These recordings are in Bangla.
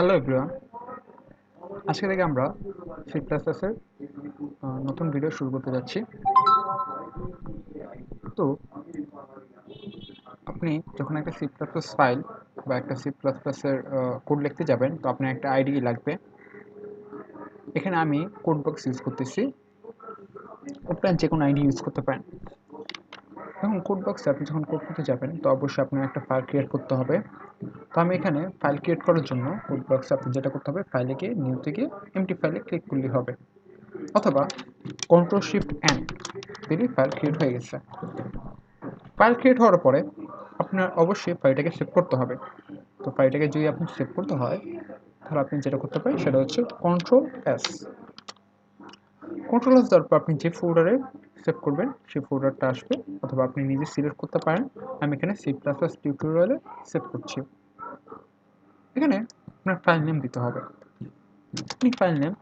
হ্যালো এভরিওয়ান, আজকে থেকে আমরা সি প্লাস প্লাসের নতুন ভিডিও শুরু করতে যাচ্ছি। তো আপনি যখন একটা সি প্লাস প্লাস ফাইল বা একটা সি প্লাস প্লাসের কোড লিখতে যাবেন, তো আপনার একটা আইডি লাগবে। এখানে আমি কোড বক্স ইউজ করতেছি, আপনার যে কোনো আইডি ইউজ করতে পারেন। এখন কোড বক্সে আপনি যখন কোড করতে যাবেন, তো অবশ্যই আপনার একটা ফাইল ক্রিয়েট করতে হবে। তো আমি এখানে ফাইল ক্রিয়েট করার জন্য কোড বক্সে আপনি যেটা করতে হবে, ফাইলে গিয়ে নিউতে গিয়ে এমটি ফাইলে ক্লিক করলেই হবে, অথবা কন্ট্রোল শিফট এন দিলেই ফাইল ক্রিয়েট হয়ে গেছে। ফাইল ক্রিয়েট হওয়ার পরে আপনার অবশ্যই ফাইলটাকে সেভ করতে হবে। তো ফাইলটাকে যদি আপনি সেভ করতে হয়, তাহলে আপনি যেটা করতে পারেন সেটা হচ্ছে কন্ট্রোল এস। কন্ট্রোল এস দেওয়ার পর আপনি যে ফোল্ডারে সেভ করবেন সেই ফোল্ডারটা আসবে, অথবা আপনি নিজে সিলেক্ট করতে পারেন। আমি এখানে সি প্লাস প্লাস টিউটোরিয়ালে সেভ করছি। এখানে আপনার ফাইল নেম দিতে হবে। আপনি ফাইল নেম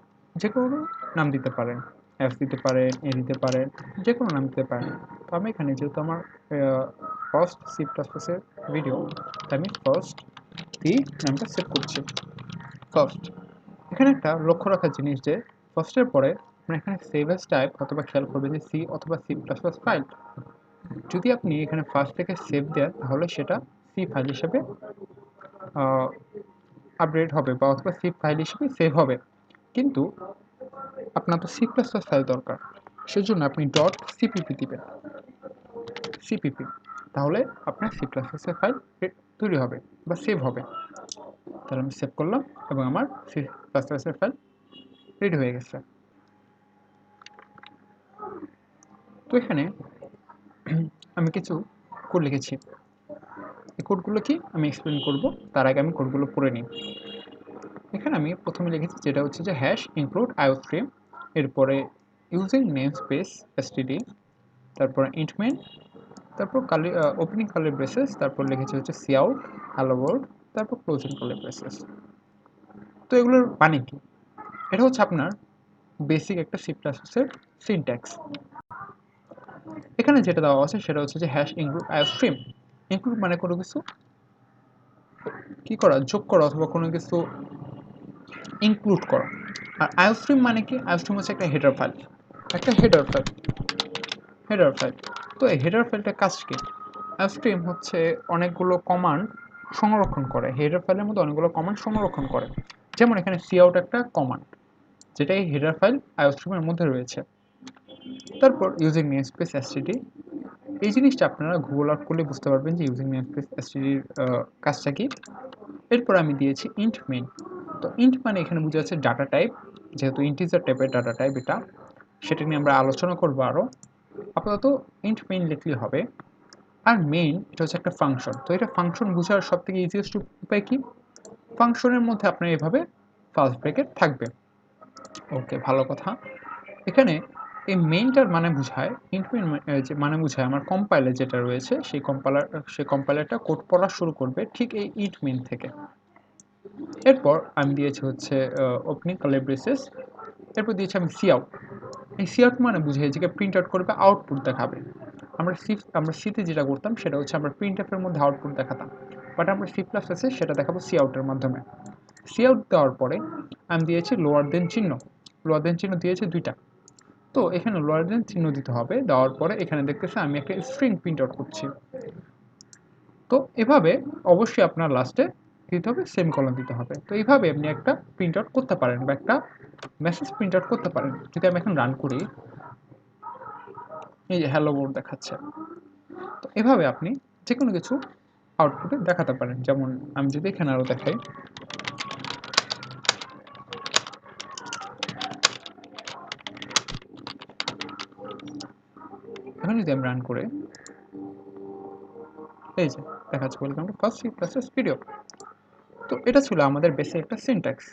যে কোনো নাম দিতে পারেন, এফ দিতে পারেন, এ দিতে পারেন, যে কোনো নাম দিতে পারেন। তো আমি এখানে যেহেতু আমার ফার্স্ট সি প্লাস প্লাসের ভিডিও, তাই আমি ফার্স্ট দিয়ে নামটা সেভ করছি। ফার্স্ট এখানে একটা লক্ষ্য রাখার জিনিস যে ফার্স্টের পরে আপনার এখানে সেভ এস টাইপ অথবা খেয়াল করবেন যে সি অথবা সি প্লাস প্লাস ফাইল। যদি আপনি এখানে ফার্স্ট থেকে সেভ দেন, তাহলে সেটা সি ফাইল হিসেবে আপডেট হবে বা অথবা সি ফাইল হিসেবে সেভ হবে। কিন্তু আপনার তো সি প্লাস প্লাস ফাইল দরকার, সেজন্য আপনি ডট সিপিপি দিবেন, সিপিপি। তাহলে আপনার সি প্লাস প্লাসের ফাইল তৈরি হবে বা সেভ হবে। তাহলে আমি সেভ করলাম এবং আমার সি প্লাস প্লাসের ফাইল রেডি হয়ে গেছে। তো এখানে আমি কিছু কোড লিখেছি। এই কোডগুলো কি আমি এক্সপ্লেন করব, তার আগে আমি কোডগুলো পড়ে নিই। এখানে আমি প্রথমে লিখেছি যেটা হচ্ছে যে হ্যাশ ইনক্লুড আইওস্ট্রিম, এরপরে ইউজিং নেম স্পেস এসটিডি, তারপরে ইন্ট মেইন, তারপর কালি ওপেনিং কার্লি ব্রেসেস, তারপর লিখেছি হচ্ছে সি আউট হ্যালো ওয়ার্ল্ড, তারপর ক্লোজিং কার্লি ব্রেসেস। তো এগুলোর মানে কি? এটা হচ্ছে আপনার বেসিক একটা সি প্লাস প্লাসের সিনট্যাক্স। এখানে যেটা দেওয়া আছে সেটা হচ্ছে যে হ্যাশ ইনক্লুড আইওস্ট্রিম। ইনক্লুড মানে কোনো কিছু কি করা, যোগ করা অথবা কোনো কিছু ইনক্লুড করা। আর আইওস্ট্রিম মানে কি? আইওস্ট্রিম হচ্ছে একটা হেডার ফাইল, একটা হেডার ফাইল, হেডার ফাইল। তো এই হেডার ফাইলটার কাজ কি? আইওস্ট্রিম হচ্ছে অনেকগুলো কমান্ড সংরক্ষণ করে, হেডার ফাইলের মধ্যে অনেকগুলো কমান্ড সংরক্ষণ করে। যেমন এখানে সি আউট একটা কমান্ড, যেটা এই হেডার ফাইল আইওস্ট্রিমের মধ্যে রয়েছে। তারপর ইউজিং নেমস্পেস এসটিডি, এই জিনিসটা আপনারা গুগল আউট করলে বুঝতে পারবেন যে ইউজিং নেমস্পেস এসটিডির কাজটা কি। এরপর আমি দিয়েছি ইন্ট মেইন। তো ইন্ট মানে এখানে বুঝা যাচ্ছে ডাটা টাইপ, যেহেতু ইন্টিজার টাইপের ডাটা টাইপ এটা, সেটা নিয়ে আমরা আলোচনা করবো আরও। আপাতত ইন্ট মেইন লিখলেই হবে। আর মেইন এটা হচ্ছে একটা ফাংশন। তো এটা ফাংশন বোঝার সব থেকে ইজিয়েস্ট উপায় কি? ফাংশনের মধ্যে আপনার এভাবে ফার্স্ট ব্র্যাকেট থাকবে। ওকে, ভালো কথা। এখানে এই মেইনটার মানে বোঝায়, ইন্ট মেইন যে মানে বোঝায় আমার কম্পাইলার যেটা রয়েছে, সেই কম্পাইলারটা কোড পড়া শুরু করবে ঠিক এই ইন্ট মেইন থেকে। এরপর আমি দিয়েছি হচ্ছে ওপেনিং কার্লি ব্রেসেস, এরপর দিয়েছি আমি সি আউট। এই সি আউট মানে বুঝিয়ে যে প্রিন্ট আউট করবে, আউটপুট দেখাবে। আমরা সিতে যেটা করতাম সেটা হচ্ছে আমরা প্রিন্ট এফের মধ্যে আউটপুট দেখাতাম, বাট আমরা সি প্লাস প্লাসে সেটা দেখাবো সি আউটের মাধ্যমে। সি আউট দেওয়ার পরে আমি দিয়েছি লোয়ার দেন চিহ্ন। লোয়ার দেন চিহ্ন দিয়েছি দুইটা। তো এখানে লোয়ার দেন চিহ্ন দিতে হবে, দেওয়ার পরে এখানে দেখতেছে আমি একটা স্ট্রিং প্রিন্ট আউট করছি। তো এভাবে অবশ্যই আপনার লাস্টে দিতে হবে সেমিকলন দিতে হবে। তো এইভাবে আপনি একটা প্রিন্ট আউট করতে পারেন বা একটা মেসেজ প্রিন্ট আউট করতে পারেন। যদি আমি এখন রান করি, এই যে হ্যালো ওয়ার্ল্ড দেখাচ্ছে। তো এভাবে আপনি যে কোনো কিছু আউটপুটে দেখাতে পারেন। যেমন আমি যদি এখানে আরও দেখাই, এখন যদি আমি রান করে, এই যে দেখাচ্ছে welcome to first C plus plus video. তো এটা ছিল আমাদের বেসিক একটা সিনট্যাক্স।